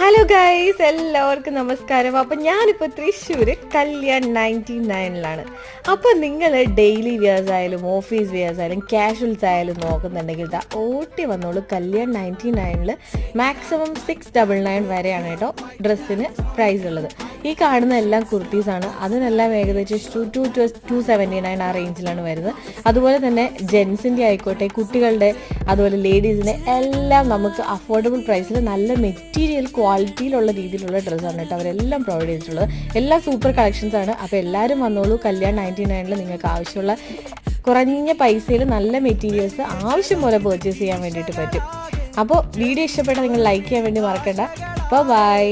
Hello guys, എല്ലാവർക്കും നമസ്കാരം. അപ്പം ഞാനിപ്പോൾ തൃശ്ശൂർ കല്യാൺ 99-ലാണ്. അപ്പോൾ നിങ്ങൾ ഡെയിലി വെയേഴ്സ് ആയാലും ഓഫീസ് വെയേഴ്സ് ആയാലും കാഷ്വൽസ് ആയാലും നോക്കുന്നുണ്ടെങ്കിൽ ഓട്ടി വന്നോളൂ. കല്യാൺ 99-ൽ മാക്സിമം 699 വരെയാണ് കേട്ടോ ഡ്രസ്സിന് പ്രൈസ് ഉള്ളത്. ഈ കാണുന്ന എല്ലാം കുർത്തീസാണ്. അതിനെല്ലാം ഏകദേശം 279 ആ റേഞ്ചിലാണ് വരുന്നത്. അതുപോലെ തന്നെ ജെൻസിൻ്റെ ആയിക്കോട്ടെ, കുട്ടികളുടെ, അതുപോലെ ലേഡീസിൻ്റെ എല്ലാം നമുക്ക് അഫോർഡബിൾ പ്രൈസിൽ നല്ല മെറ്റീരിയൽ ക്വാളിറ്റിയിലുള്ള രീതിയിലുള്ള ഡ്രസ്സാണ് കേട്ടോ അവരെല്ലാം പ്രൊവൈഡ് ചെയ്തിട്ടുള്ളത്. എല്ലാം സൂപ്പർ കളക്ഷൻസ് ആണ്. അപ്പോൾ എല്ലാവരും വന്നോളൂ. കല്യാൺ 99-ൽ നിങ്ങൾക്ക് ആവശ്യമുള്ള കുറഞ്ഞ പൈസയിൽ നല്ല മെറ്റീരിയൽസ് ആവശ്യം പോലെ പർച്ചേസ് ചെയ്യാൻ വേണ്ടിയിട്ട് പറ്റും. അപ്പോൾ വീഡിയോ ഇഷ്ടപ്പെട്ടാൽ നിങ്ങൾ ലൈക്ക് ചെയ്യാൻ വേണ്ടി മറക്കണ്ട. അപ്പോൾ ബൈ.